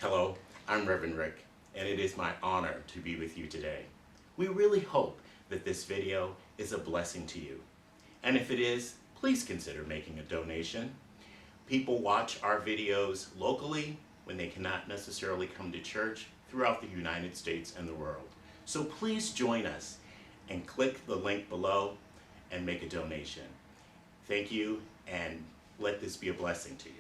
Hello, I'm Reverend Rick, and it is my honor to be with you today. We really hope that this video is a blessing to you. And if it is, please consider making a donation. People watch our videos locally when they cannot necessarily come to church throughout the United States and the world. So please join us and click the link below and make a donation. Thank you, and let this be a blessing to you.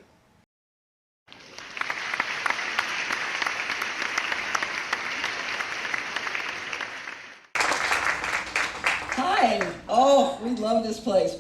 Hi. Oh, we love this place.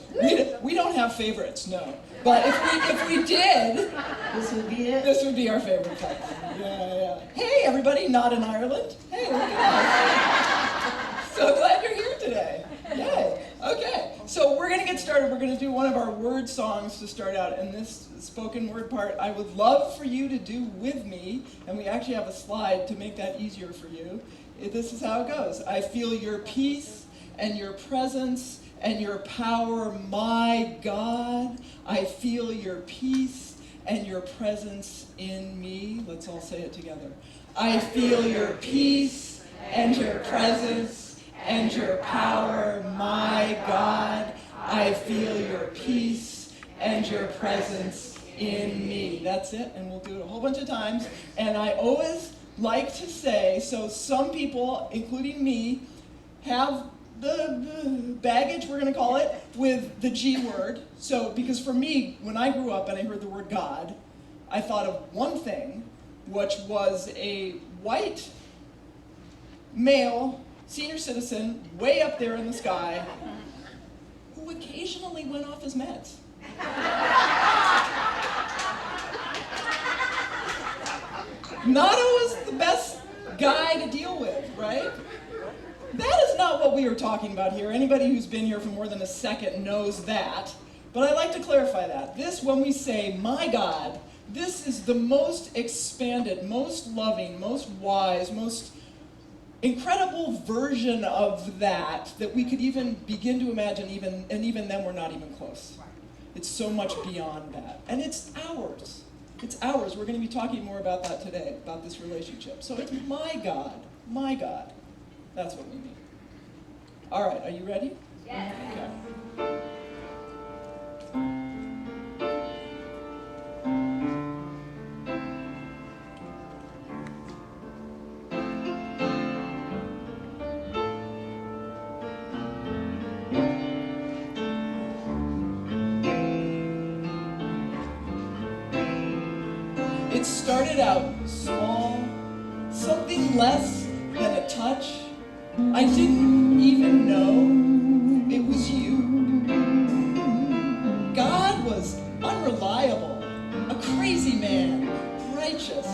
We don't have favorites, no. But if we did, This would be it. this would be our favorite place. Yeah. Hey, everybody, not in Ireland. Hey, look at us. So glad you're here today. Yay. Okay, so we're going to get started. We're going to do one of our word songs to start out. And this spoken word part, I would love for you to do with me. And we actually have a slide to make that easier for you. This is how it goes. I feel your peace and your presence and your power, my God. I feel your peace and your presence in me. Let's all say it together. I feel your peace and your presence and your power, my God. I feel your peace and your presence in me. That's it, and we'll do it a whole bunch of times. And I always like to say, so some people, including me, have the baggage, we're going to call it, with the G word. So, because for me, when I grew up and I heard the word God, I thought of one thing, which was a white male senior citizen way up there in the sky who occasionally went off his meds. Not always the best guy to deal with, right? That is not what we are talking about here. Anybody who's been here for more than a second knows that. But I like to clarify that. This, when we say, my God, this is the most expanded, most loving, most wise, most incredible version of that we could even begin to imagine, and even then we're not even close. It's so much beyond that. And it's ours. It's ours. We're going to be talking more about that today, about this relationship. So it's my God, my God. That's what we mean. All right, are you ready? Yes. Okay. It started out small, something less than a touch. I didn't even know it was you. God was unreliable, a crazy man, righteous,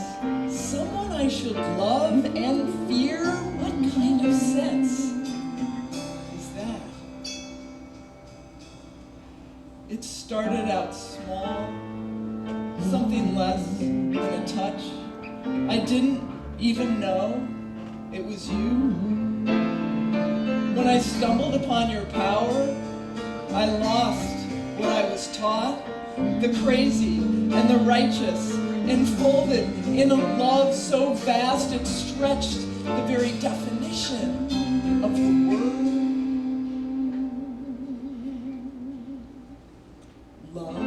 someone I should love and fear. What kind of sense is that? It started out small, something less than a touch. I didn't even know it was you. When I stumbled upon your power, I lost what I was taught. The crazy and the righteous, enfolded in a love so vast it stretched the very definition of the word. Love.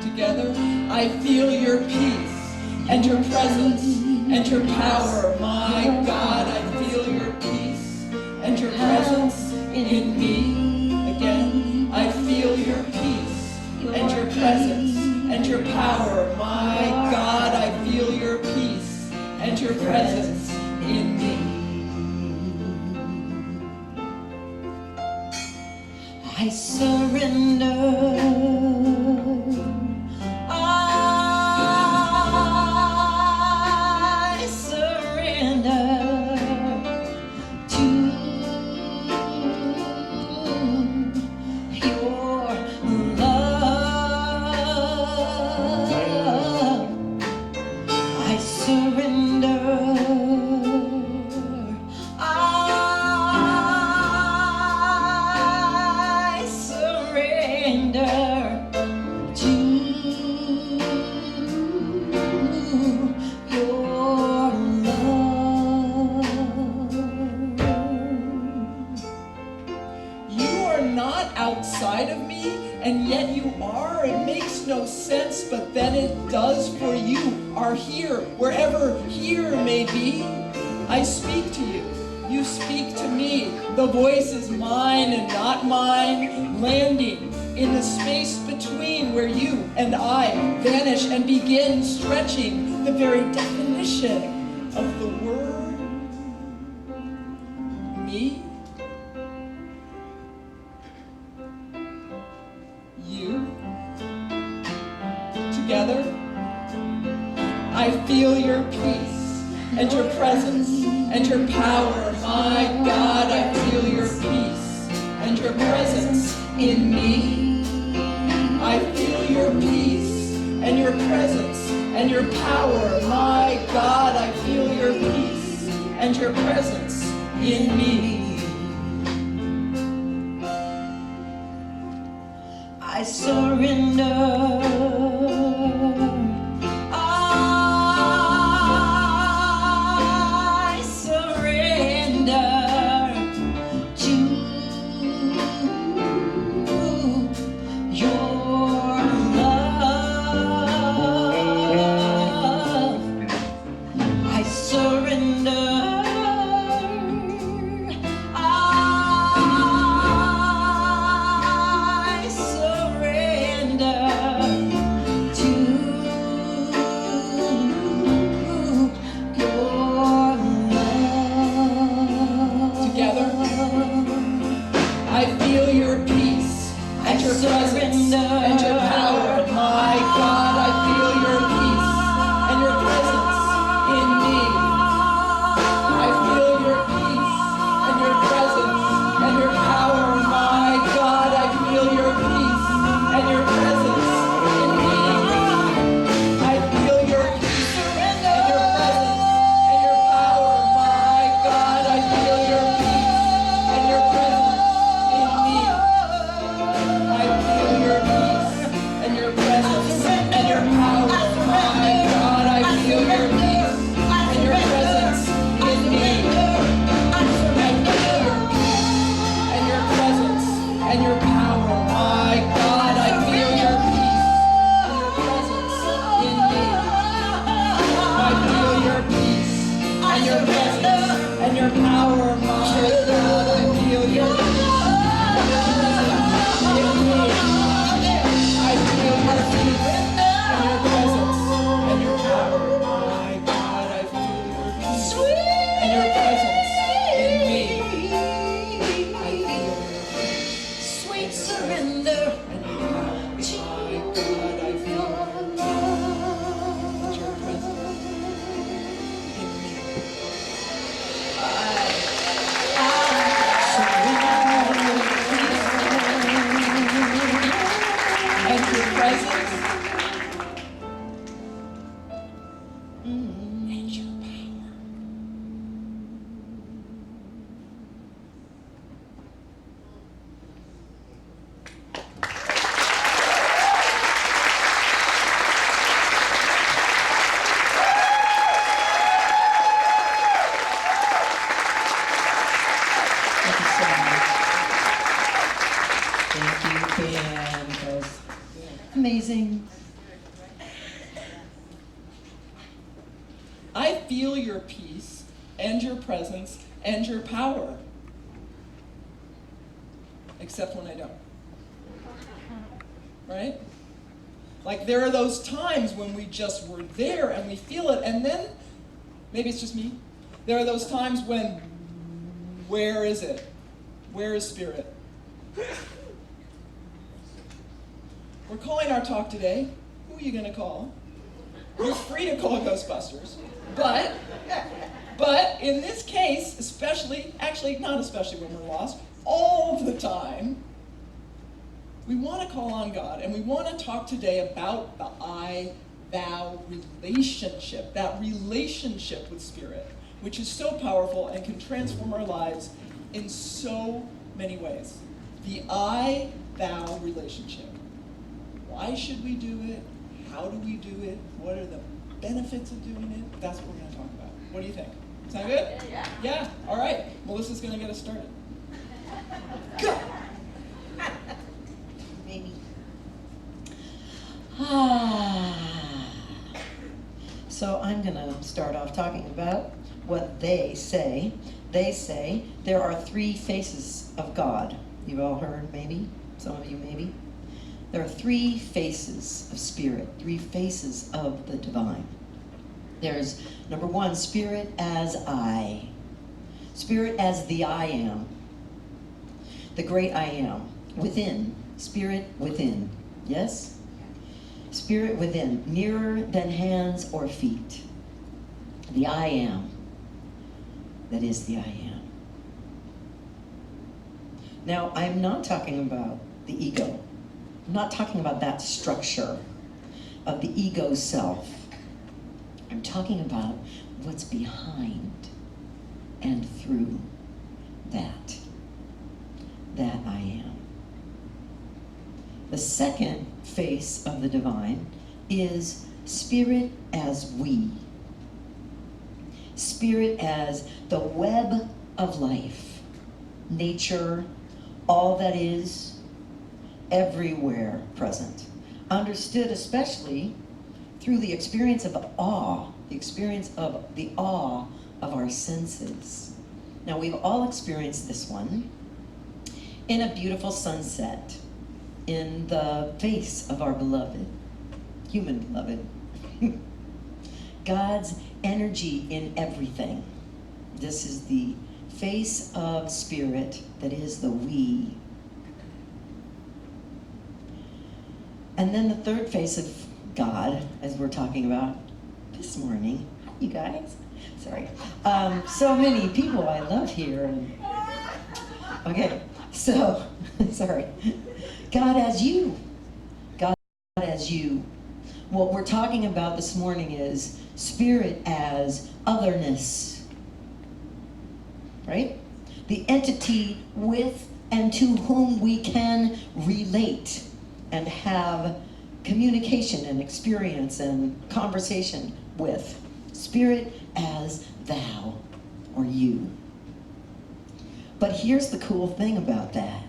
Together, I feel your peace and your presence and your power, my God. I feel your peace and your presence in me. Again, I feel your peace and your presence and your power, my God. I feel your peace and your presence in me. I surrender. does for you are here, wherever here may be. I speak to you. You speak to me. The voice is mine and not mine, landing in the space between where you and I vanish and begin stretching the very definition of the word me, you, together. I feel your peace and your presence and your power. My God, I feel your peace and your presence in me. I feel your peace and your presence and your power. My God, I feel your peace and your presence in me. I surrender. Amazing. I feel your peace and your presence and your power. Except when I don't. Right? Like there are those times when we just were there and we feel it, and then, maybe it's just me, there are those times when, where is it? Where is spirit? We're calling our talk today. Who are you going to call? You're free to call Ghostbusters. But in this case, especially, actually not especially when we're lost, all the time, we want to call on God, and we want to talk today about the I-thou relationship, that relationship with Spirit, which is so powerful and can transform our lives in so many ways. The I-thou relationship. Why should we do it? How do we do it? What are the benefits of doing it? That's what we're going to talk about. What do you think? Sound good? Yeah. Yeah? All right. Melissa's going to get us started. Go! Maybe. So I'm going to start off talking about what they say. They say there are three faces of God. You've all heard, maybe? Some of you, maybe? There are three faces of spirit, three faces of the divine. There's, number one, spirit as I. Spirit as the I am. The great I am. Within. Spirit within. Yes? Spirit within. Nearer than hands or feet. The I am. That is the I am. Now, I'm not talking about the ego. I'm not talking about that structure of the ego self. I'm talking about what's behind and through that. That I am. The second face of the divine is spirit as we. Spirit as the web of life, nature, all that is, everywhere present. Understood especially through the experience of awe, the experience of the awe of our senses. Now, we've all experienced this one in a beautiful sunset, in the face of our beloved, human beloved. God's energy in everything. This is the face of spirit that is the we. And then the third face of God, as we're talking about this morning. Hi, you guys. Sorry. So many people I love here. Okay, so, sorry. God as you. God as you. What we're talking about this morning is spirit as otherness. Right? The entity with and to whom we can relate and have communication and experience and conversation with. Spirit as thou or you. But here's the cool thing about that.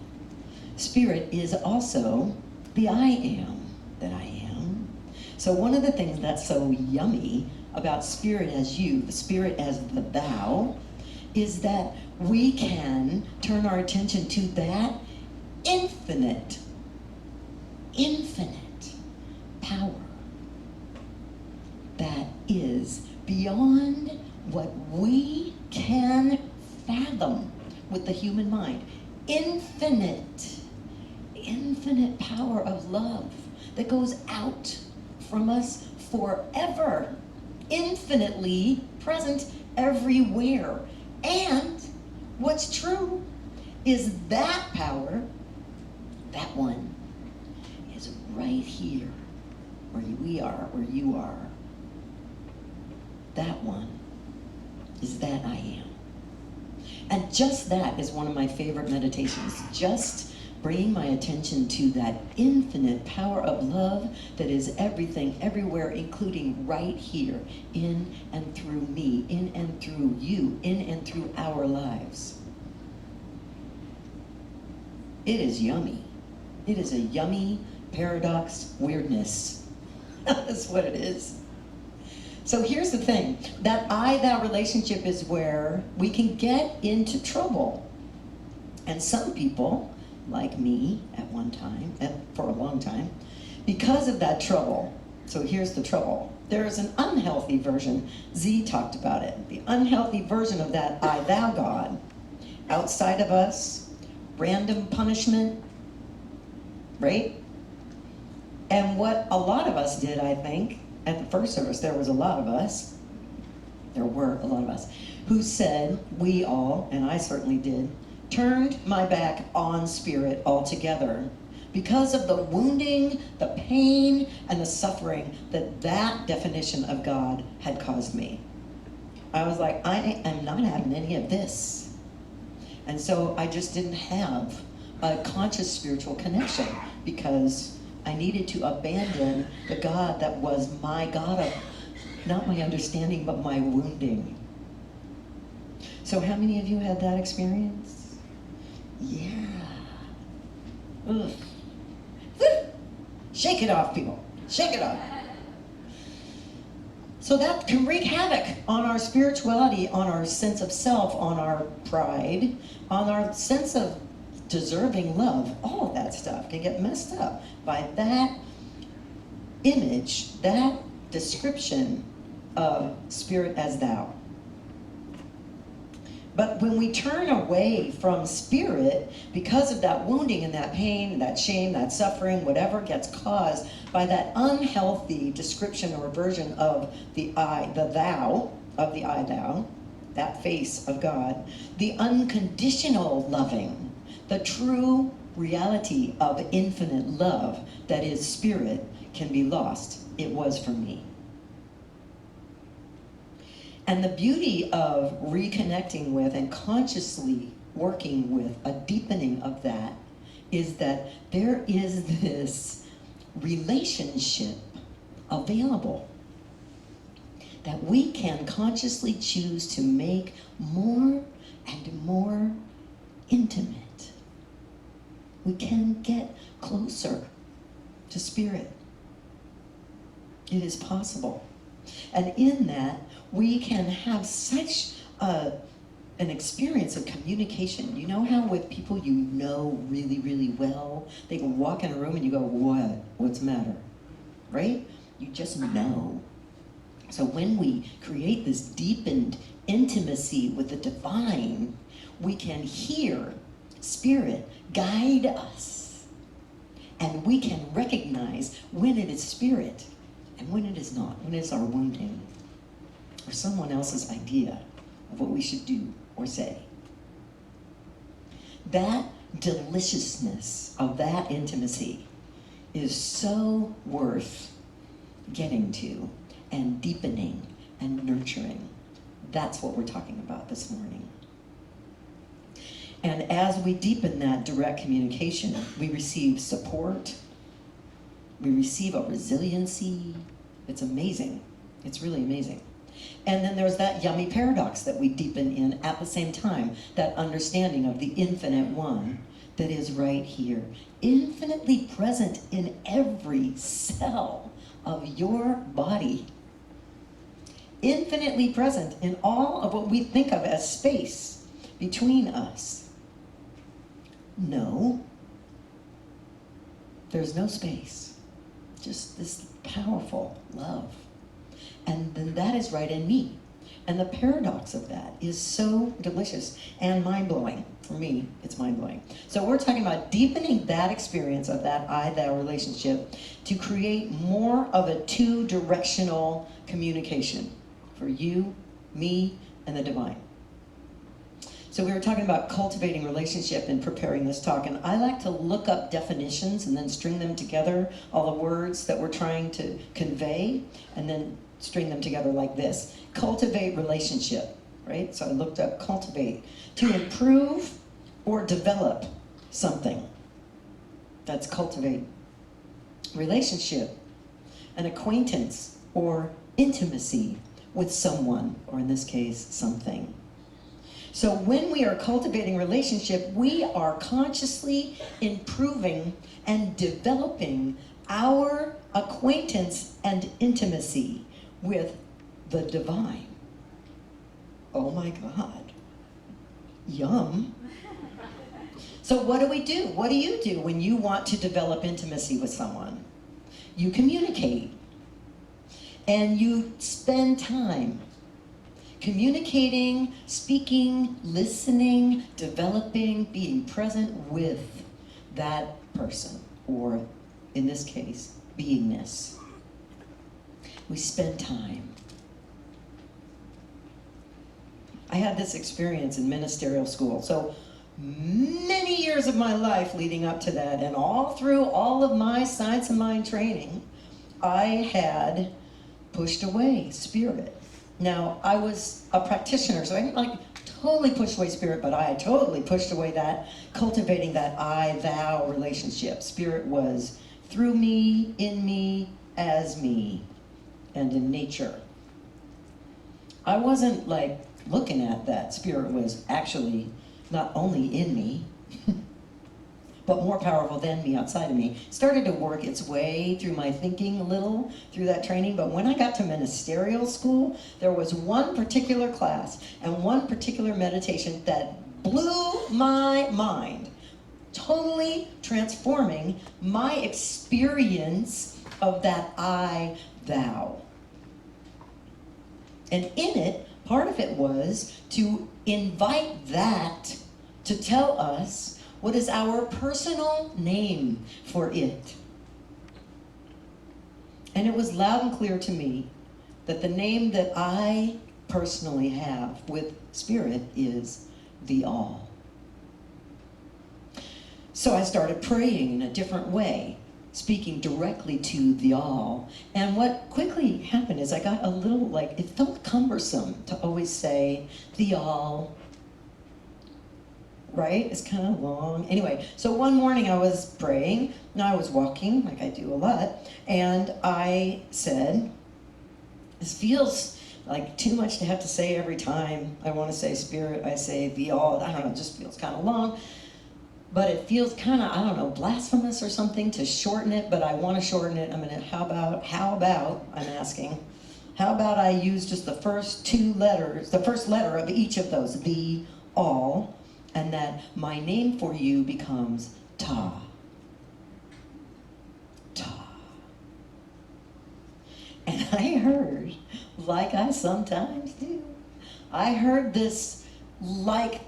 Spirit is also the I am that I am. So one of the things that's so yummy about spirit as you, the spirit as the thou, is that we can turn our attention to that infinite power that is beyond what we can fathom with the human mind. Infinite power of love that goes out from us forever, infinitely present everywhere. And what's true is that power, that one, is right here where we are, where you are. That one is that I am. And just that is one of my favorite meditations. Just bringing my attention to that infinite power of love that is everything, everywhere, including right here, in and through me, in and through you, in and through our lives. It is yummy. It is a yummy paradox weirdness. That's what it is. So here's the thing, that I-thou relationship is where we can get into trouble. And some people, like me at one time, for a long time, because of that trouble, so here's the trouble. There is an unhealthy version, Z talked about it, the unhealthy version of that I-thou God, outside of us, random punishment, right? And what a lot of us did, I think, at the first service, there were a lot of us, who said, we all, and I certainly did, turned my back on spirit altogether because of the wounding, the pain, and the suffering that definition of God had caused me. I was like, I am not having any of this. And so I just didn't have a conscious spiritual connection because I needed to abandon the God that was my God of, not my understanding, but my wounding. So how many of you had that experience? Yeah. Ugh. Shake it off, people. Shake it off. So that can wreak havoc on our spirituality, on our sense of self, on our pride, on our sense of deserving love. All of that stuff can get messed up by that image, that description of spirit as thou. But when we turn away from spirit because of that wounding and that pain, that shame, that suffering, whatever gets caused by that unhealthy description or version of the I, the thou, of the I thou, that face of God, the unconditional loving, the true reality of infinite love that is spirit can be lost. It was for me. And the beauty of reconnecting with and consciously working with a deepening of that is that there is this relationship available that we can consciously choose to make more and more intimate. We can get closer to spirit. It is possible. And in that, we can have such an experience of communication. You know how with people you know really, really well, they can walk in a room and you go, what? What's the matter? Right? You just know. So when we create this deepened intimacy with the divine, we can hear spirit guide us. And we can recognize when it is spirit and when it is not, when it's our wounding or someone else's idea of what we should do or say. That deliciousness of that intimacy is so worth getting to and deepening and nurturing. That's what we're talking about this morning. And as we deepen that direct communication, we receive support, we receive a resiliency. It's amazing. It's really amazing. And then there's that yummy paradox that we deepen in at the same time, that understanding of the infinite one that is right here, infinitely present in every cell of your body, infinitely present in all of what we think of as space between us. No, there's no space, just this powerful love. And then that is right in me. And the paradox of that is so delicious and mind-blowing. For me, it's mind-blowing. So we're talking about deepening that experience of that I-thou relationship to create more of a two-directional communication for you, me, and the divine. So we were talking about cultivating relationship and preparing this talk, and I like to look up definitions and then string them together, all the words that we're trying to convey, and then string them together like this. Cultivate relationship, right? So I looked up cultivate, to improve or develop something. That's cultivate. Relationship, an acquaintance or intimacy with someone, or in this case, something. So when we are cultivating relationship, we are consciously improving and developing our acquaintance and intimacy with the divine. Oh my God. Yum. So what do we do? What do you do when you want to develop intimacy with someone? You communicate. And you spend time communicating, speaking, listening, developing, being present with that person, or in this case, beingness. We spend time. I had this experience in ministerial school. So many years of my life leading up to that, and all through all of my science of mind training, I had pushed away spirit. Now, I was a practitioner, so I didn't totally push away spirit, but I totally pushed away that, cultivating that I-thou relationship. Spirit was through me, in me, as me, and in nature. I wasn't looking at that spirit was actually not only in me, but more powerful than me outside of me, started to work its way through my thinking a little through that training. But when I got to ministerial school, there was one particular class and one particular meditation that blew my mind, totally transforming my experience of that I, thou. And in it, part of it was to invite that to tell us what is our personal name for it. And it was loud and clear to me that the name that I personally have with Spirit is the All. So I started praying in a different way, speaking directly to the All. And what quickly happened is I got a little, it felt cumbersome to always say the All, right? It's kind of long. Anyway, so one morning I was praying, and I was walking, like I do a lot, and I said, this feels like too much to have to say every time I want to say Spirit, I say the All. I don't know, it just feels kind of long. But it feels kind of, I don't know, blasphemous or something to shorten it, but I want to shorten it. How about, I'm asking, how about I use just the first two letters, the first letter of each of those, the All, and that my name for you becomes Ta. Ta. And I heard, like I sometimes do, I heard this like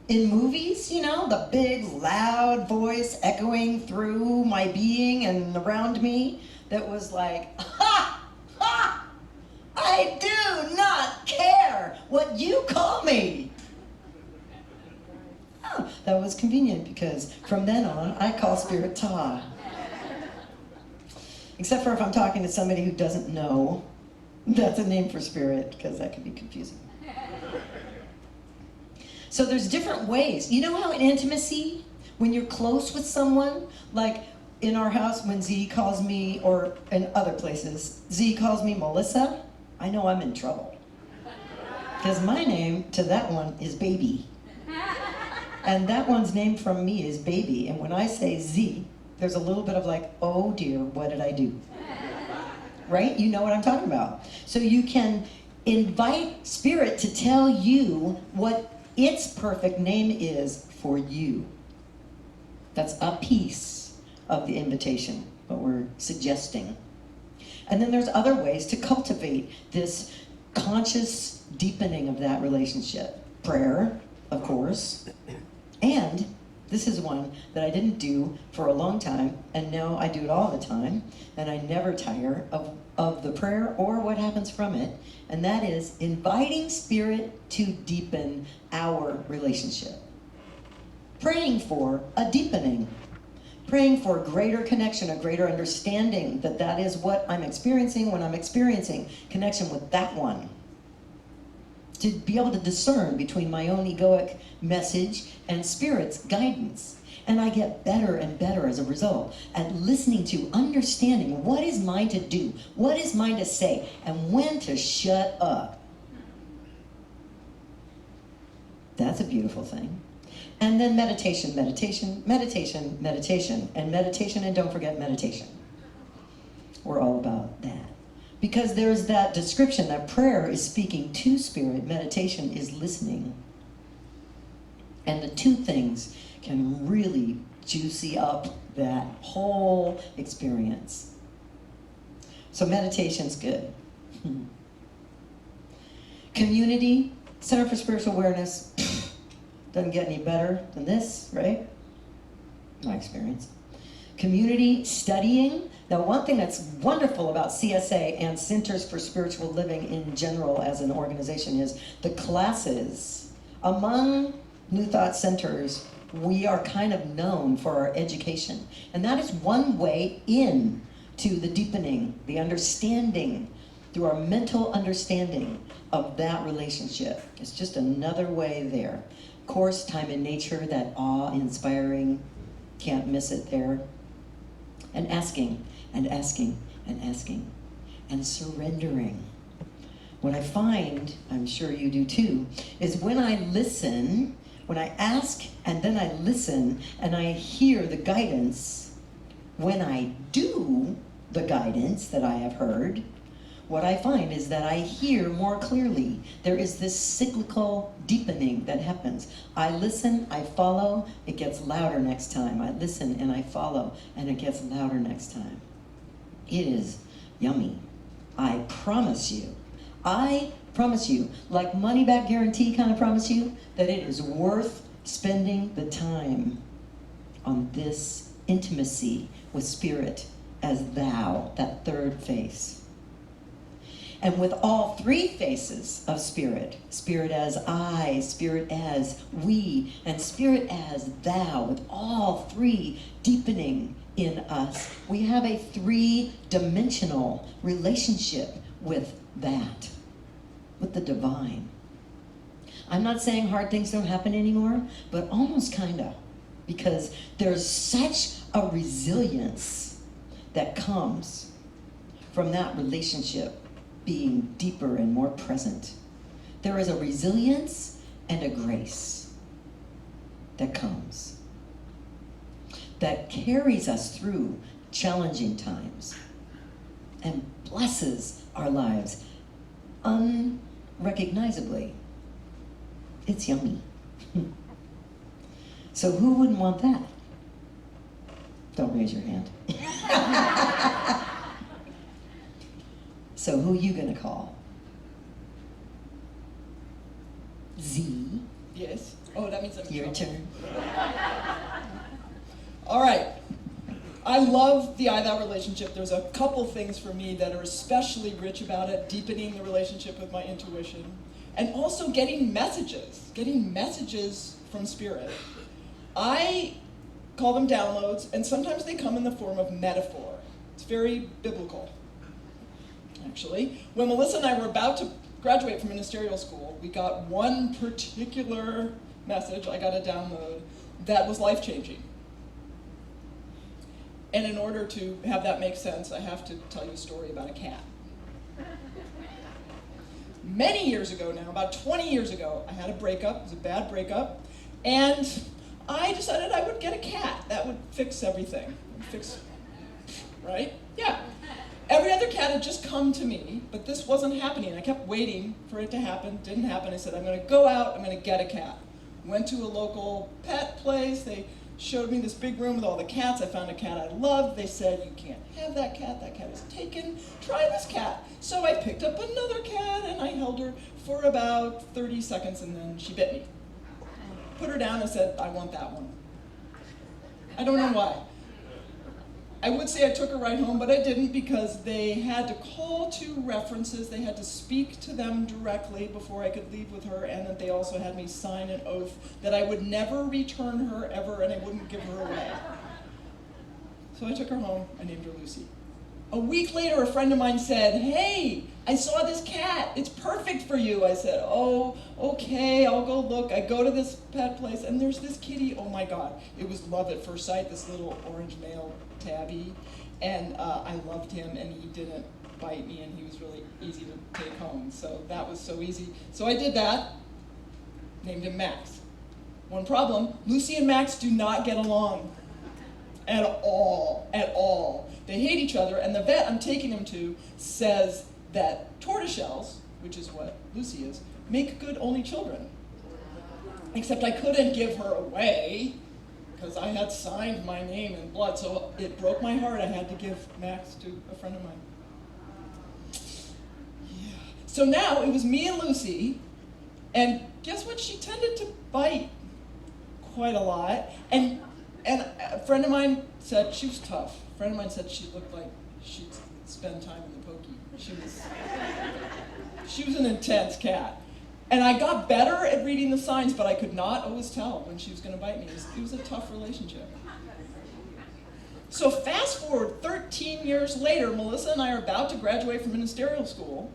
in movies, you know, the big loud voice echoing through my being and around me that was like, ha, ha, I do not care what you call me. Oh, that was convenient because from then on, I call Spirit Ta. Except for if I'm talking to somebody who doesn't know that's a name for Spirit, because that can be confusing. So there's different ways. You know how in intimacy, when you're close with someone, like in our house when Z calls me, or in other places, Z calls me Melissa, I know I'm in trouble. Because my name to that one is Baby. And that one's name from me is Baby. And when I say Z, there's a little bit of like, oh dear, what did I do? Right? You know what I'm talking about. So you can invite Spirit to tell you what its perfect name is for you. That's a piece of the invitation, what we're suggesting. And then there's other ways to cultivate this conscious deepening of that relationship. Prayer, of course. And this is one that I didn't do for a long time, and now I do it all the time, and I never tire of the prayer or what happens from it, and that is inviting Spirit to deepen our relationship. Praying for a deepening. Praying for greater connection, a greater understanding that that is what I'm experiencing when I'm experiencing connection with that one. To be able to discern between my own egoic message and Spirit's guidance. And I get better and better as a result at listening to, understanding what is mine to do, what is mine to say, and when to shut up. That's a beautiful thing. And then meditation, meditation, meditation, meditation, and meditation, and don't forget meditation. We're all about that. Because there's that description that prayer is speaking to Spirit, meditation is listening. And the two things can really juicy up that whole experience. So meditation's good. Community, Center for Spiritual Awareness, doesn't get any better than this, right? My experience. Community studying. Now, one thing that's wonderful about CSA and Centers for Spiritual Living in general as an organization is the classes. Among New Thought centers, we are kind of known for our education. And that is one way in to the deepening, the understanding, through our mental understanding of that relationship. It's just another way there. Of course, time in nature, that awe-inspiring, can't miss it there. And asking, and asking, and asking, and surrendering. What I find, I'm sure you do too, is when I listen, when I ask and then I listen and I hear the guidance, when I do the guidance that I have heard, what I find is that I hear more clearly. There is this cyclical deepening that happens. I listen, I follow, it gets louder next time. I listen and I follow, and it gets louder next time. It is yummy. I promise you, like money back guarantee kind of promise you, that it is worth spending the time on this intimacy with Spirit as thou, that third face. And with all three faces of Spirit, Spirit as I, Spirit as we, and Spirit as thou, with all three deepening in us, we have a three-dimensional relationship with that, with the divine. I'm not saying hard things don't happen anymore, but almost kind of, because there's such a resilience that comes from that relationship being deeper and more present. There is a resilience and a grace that comes, that carries us through challenging times and blesses our lives unrecognizably. It's yummy. So who wouldn't want that? Don't raise your hand. So who are you gonna call? Z. Yes. Oh, that means I'm in Your trouble. turn. All right. I love the I-thou relationship. There's a couple things for me that are especially rich about it, deepening the relationship with my intuition, and also getting messages from Spirit. I call them downloads, and sometimes they come in the form of metaphor. It's very biblical, actually. When Melissa and I were about to graduate from ministerial school, we got one particular message, I got a download, that was life-changing. And in order to have that make sense, I have to tell you a story about a cat. Many years ago now, about 20 years ago, I had a breakup. It was a bad breakup. And I decided I would get a cat. That would fix everything. Right? Yeah. Every other cat had just come to me, but this wasn't happening. I kept waiting for it to happen. Didn't happen. I said, I'm going to go out. I'm going to get a cat. Went to a local pet place. They showed me this big room with all the cats. I found a cat I loved. They said, you can't have that cat. That cat is taken. Try this cat. So I picked up another cat, and I held her for about 30 seconds, and then she bit me. Put her down and said, I want that one. I don't know why. I would say I took her right home, but I didn't, because they had to call two references. They had to speak to them directly before I could leave with her, and that they also had me sign an oath that I would never return her ever, and I wouldn't give her away. So I took her home. I named her Lucy. A week later, a friend of mine said, hey, I saw this cat. It's perfect for you. I said, oh, okay, I'll go look. I go to this pet place, and there's this kitty. Oh my God, it was love at first sight, this little orange male tabby. And I loved him, and he didn't bite me, and he was really easy to take home. So that was so easy. So I did that, named him Max. One problem, Lucy and Max do not get along at all. They hate each other, and the vet I'm taking him to says that tortoiseshells, which is what Lucy is, make good only children. Except I couldn't give her away, because I had signed my name in blood, so it broke my heart. I had to give Max to a friend of mine. Yeah. So now it was me and Lucy, and guess what? She tended to bite quite a lot, and a friend of mine said she was tough. A friend of mine said she looked like she'd spend time in the pokey. She was an intense cat. And I got better at reading the signs, but I could not always tell when she was going to bite me. It was a tough relationship. So fast forward 13 years later, Melissa and I are about to graduate from ministerial school,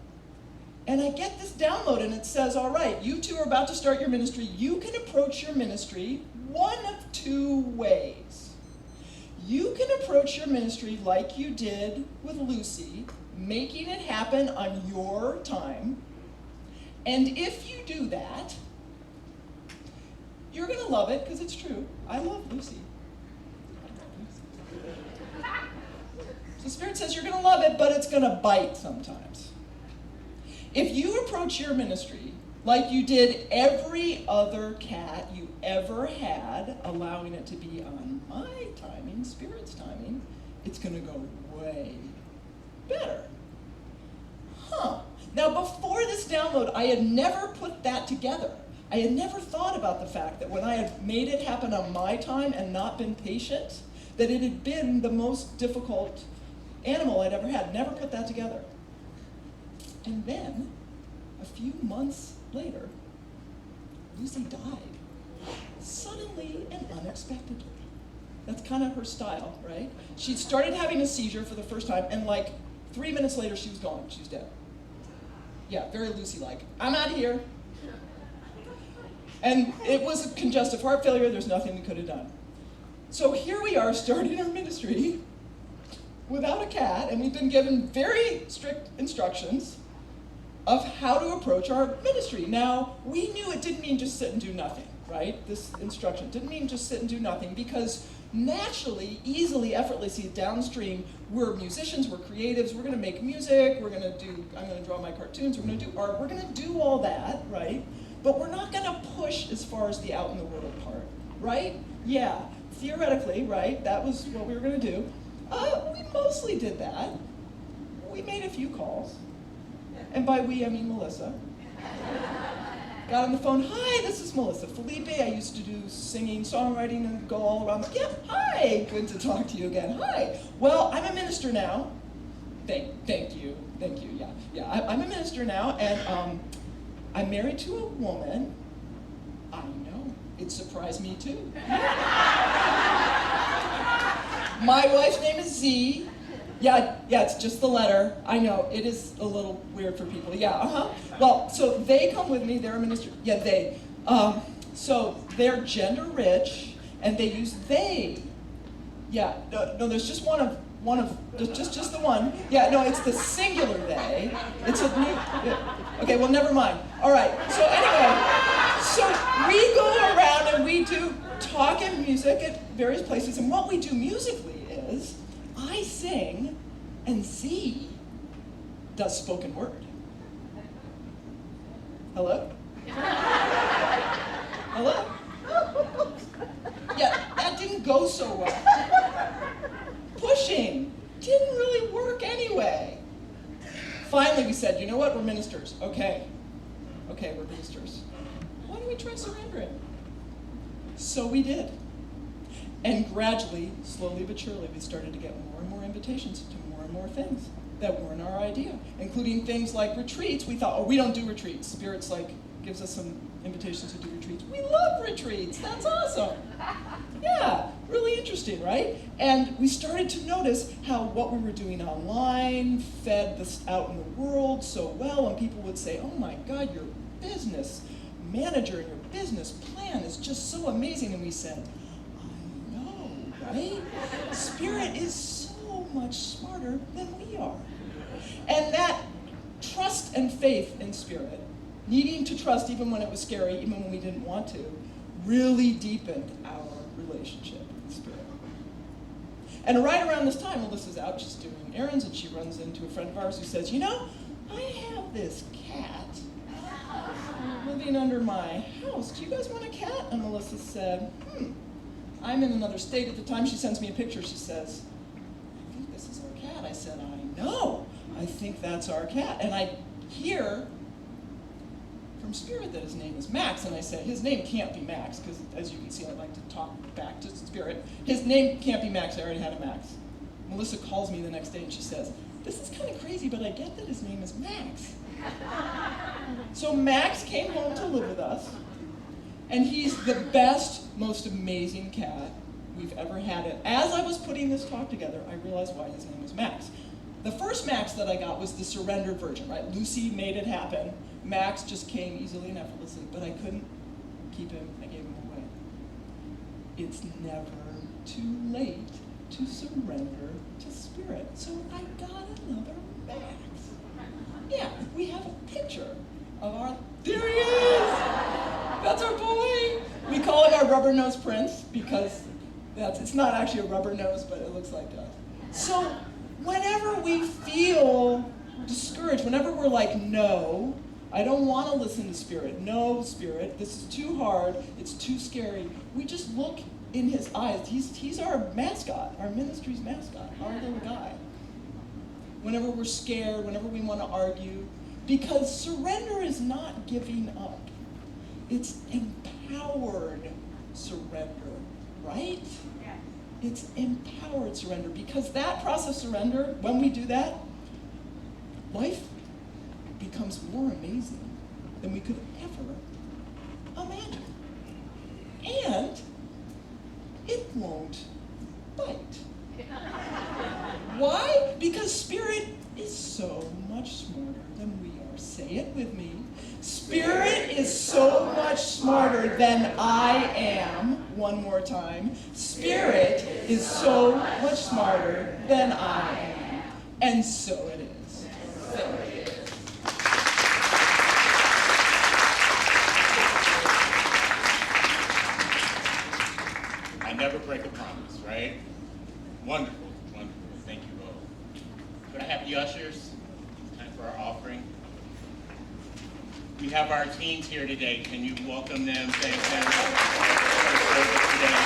and I get this download, and it says, all right, you two are about to start your ministry. You can approach your ministry one of two ways. You can approach your ministry like you did with Lucy, making it happen on your time. And if you do that, You're gonna love it, because it's true. I love Lucy. So Spirit says you're gonna love it, but it's gonna bite sometimes. If you approach your ministry like you did every other cat you ever had, allowing it to be on my timing, Spirit's timing, it's gonna go way better. Now before this download, I had never put that together. I had never thought about the fact that when I had made it happen on my time and not been patient, that it had been the most difficult animal I'd ever had. Never put that together. And then, a few months later, Lucy died. Suddenly and unexpectedly. That's kind of her style, right? She started having a seizure for the first time, and like 3 minutes later, she was gone. She was dead. Yeah, very Lucy-like. I'm out of here. And it was a congestive heart failure. There's nothing we could have done. So here we are starting our ministry without a cat, and we've been given very strict instructions of how to approach our ministry. Now, we knew it didn't mean just sit and do nothing, right? This instruction didn't mean just sit and do nothing, because naturally, easily, effortlessly downstream, we're musicians, we're creatives, we're gonna make music, I'm gonna draw my cartoons, we're gonna do art, we're gonna do all that, right? But we're not gonna push as far as the out in the world part, right? Yeah, theoretically, right, that was what we were gonna do. We mostly did that. We made a few calls. And by we, I mean Melissa. Got on the phone, hi, this is Melissa Phillippe. I used to do singing, songwriting, and go all around. Yeah, hi, good to talk to you again. Hi. Well, I'm a minister now. Thank you, yeah. I'm a minister now, and I'm married to a woman. I know, it surprised me too. My wife's name is Z. Yeah, it's just the letter. I know, it is a little weird for people. Yeah, Well, so they come with me, they're a minister. Yeah, they. So they're gender rich, and they use they. Yeah, no, there's just just the one. Yeah, no, it's the singular they. It's a new, okay, well, never mind. All right, so anyway, so we go around and we do talk and music at various places, and what we do musically is, I sing, and Z does spoken word. Hello? Hello? Yeah, that didn't go so well. Pushing didn't really work anyway. Finally, we said, you know what, we're ministers. Okay, we're ministers. Why don't we try surrendering? So we did. And gradually, slowly but surely, we started to get more and more invitations to more and more things that weren't our idea, including things like retreats. We thought, we don't do retreats. Spirit's gives us some invitations to do retreats. We love retreats. That's awesome. Yeah, really interesting, right? And we started to notice how what we were doing online fed this out in the world so well, and people would say, oh my God, your business manager and your business plan is just so amazing. And we said, right? Spirit is so much smarter than we are. And that trust and faith in Spirit, needing to trust even when it was scary, even when we didn't want to, really deepened our relationship with Spirit. And right around this time, Melissa's out, she's doing errands, and she runs into a friend of ours who says, you know, I have this cat living under my house. Do you guys want a cat? And Melissa said, I'm in another state at the time. She sends me a picture. She says, I think this is our cat. I said, I know. I think that's our cat. And I hear from Spirit that his name is Max. And I said, his name can't be Max, because as you can see, I like to talk back to Spirit. His name can't be Max. I already had a Max. Melissa calls me the next day and she says, this is kind of crazy, but I get that his name is Max. So Max came home to live with us. And he's the best, most amazing cat we've ever had. And as I was putting this talk together, I realized why his name was Max. The first Max that I got was the surrendered version, right? Lucy made it happen. Max just came easily and effortlessly, but I couldn't keep him. I gave him away. It's never too late to surrender to Spirit. So I got another Max. Yeah, we have a picture of our, there he is! That's our boy! We call him rubber nose prince, because it's not actually a rubber nose, but it looks like that. So whenever we feel discouraged, whenever we're like, no, I don't want to listen to Spirit. No, Spirit, this is too hard. It's too scary. We just look in his eyes. He's our mascot, our ministry's mascot, our little guy. Whenever we're scared, whenever we want to argue, because surrender is not giving up. It's empowered surrender, right? Yeah. It's empowered surrender, because that process of surrender, when we do that, life becomes more amazing than we could ever imagine. And it won't bite. Why? Because Spirit is so much smarter than we are. Say it with me. Spirit is so much smarter than I am. One more time. Spirit is so much smarter than I am. And so it is. So it is. I never break a promise, right? Wonderful, wonderful. Thank you both. Could I have the ushers? Time for our offering. We have our teens here today. Can you welcome them? Thank them for the service today.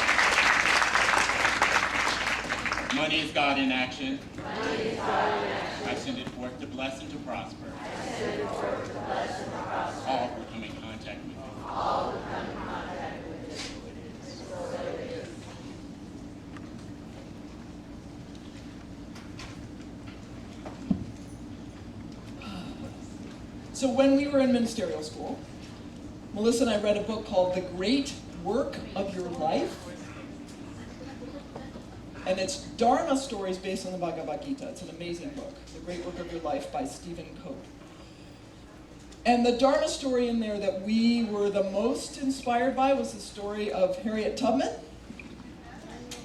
Money is God in action. Money is God in action. I send it forth to bless and to prosper. I send it forth to bless and to prosper. All who come in contact with you. All who come in contact with you. So it is. So it is. So when we were in ministerial school, Melissa and I read a book called The Great Work of Your Life. And it's Dharma stories based on the Bhagavad Gita. It's an amazing book, The Great Work of Your Life by Stephen Cope. And the Dharma story in there that we were the most inspired by was the story of Harriet Tubman.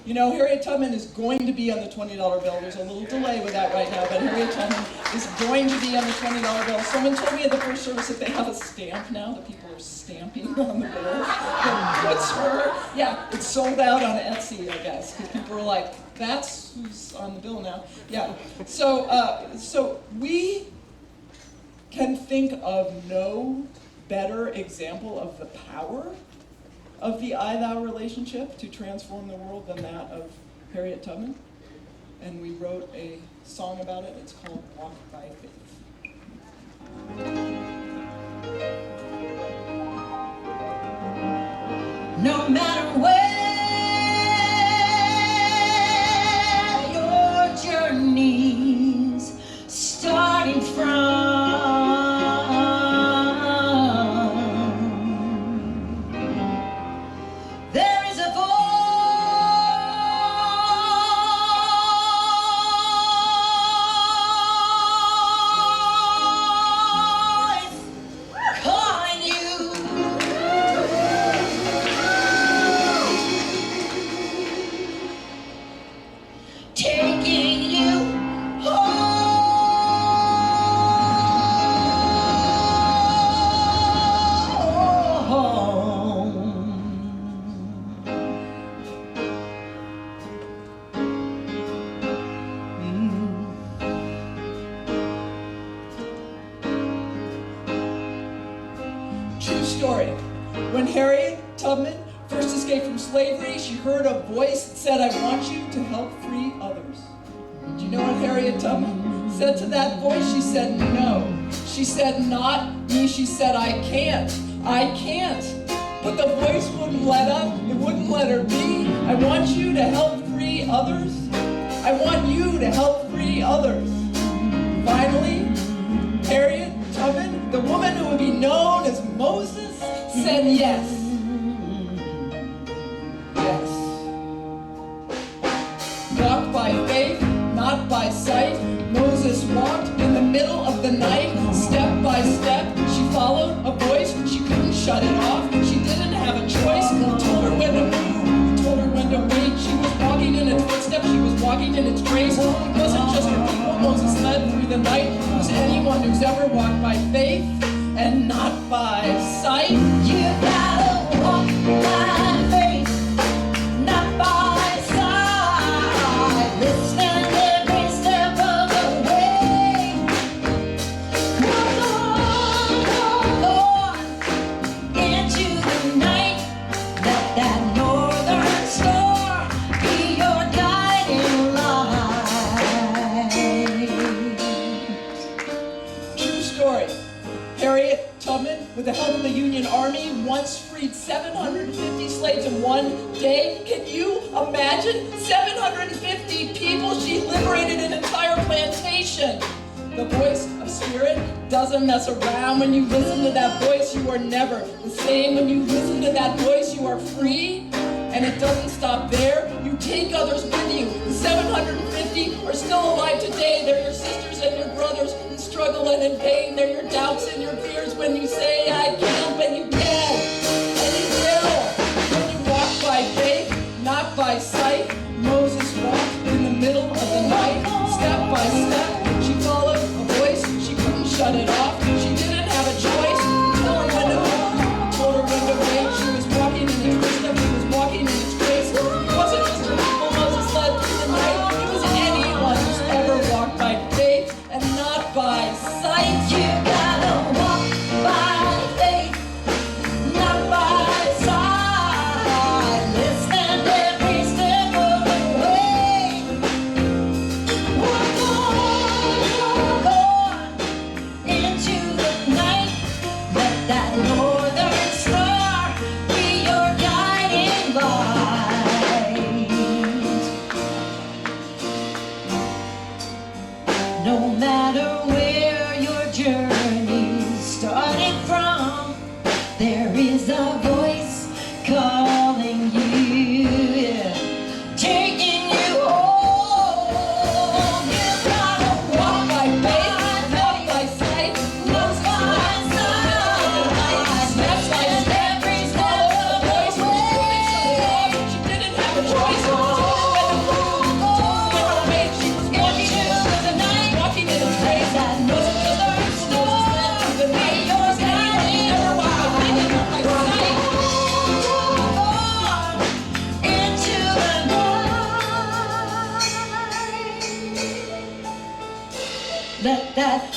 You know, Harriet Tubman is going to be on the $20 bill. There's a little delay with that right now, but Harriet Tubman is going to be on the $20 bill. Someone told me at the first service that they have a stamp now, that people are stamping on the bill. What's her? Yeah, it's sold out on Etsy, I guess, because people are like, that's who's on the bill now. Yeah, so we can think of no better example of the power of the I-thou relationship to transform the world than that of Harriet Tubman. And we wrote a song about it. It's called Walk by Faith. No matter where your journey's starting from, there is a voice calling you. Taking you True story. When Harriet Tubman first escaped from slavery, she heard a voice that said, I want you to help free others. Do you know what Harriet Tubman said to that voice? She said, no. She said, not me. She said, I can't. I can't. But the voice wouldn't let up. It wouldn't let her be. I want you to help free others. I want you to help free others. Finally, Harriet Tubman, the woman who would be known as Moses, said yes. Yes. Walk by faith, not by sight. Moses walked in the middle of the night, step by step. She followed a voice. She couldn't shut it off. She didn't have a choice. It told her when to move. It told her when to wait. She was walking in its footsteps. She was walking in its trace. It wasn't just her people Moses led through the night. It was anyone who's ever walked by faith and not by sight. You gotta walk by faith. story. Harriet Tubman, with the help of the Union Army, once freed 750 slaves in one day. Can you imagine? 750 people. She liberated an entire plantation. The voice of spirit doesn't mess around. When you listen to that voice, you are never the same. When you listen to that voice, you are free. And it doesn't stop there. You take others with you. The 750 are still alive today. They're your sisters and your brothers in struggle and in pain. They're your doubts and your fears when you say, I can't, but you can. And you will. When you walk by faith, not by sight. Moses walked in the middle of the night. Step by step, she followed a voice. She couldn't shut it off. She didn't have a choice. Told her when to move. Told her when to wait. She was walking in its wisdom. She was walking in its grace. It wasn't just her people Moses led through the night. It was anyone who's ever walked by faith and not by sight. You gotta walk by faith, not by sight. Listen every step of the way. Walk on into the night. Let that northern star be your guiding light. No matter where your journey started from, there is a voice calling you, taking you home. You gotta walk by faith, Not by sight. not by sight. Step by step, every step of the way. She didn't have a choice. She told her when to move. Told her when to wait. She was walking in the night. Walking in its grace. That northern star The be night your was guiding never walked by faith, not by sight. into the night. Let that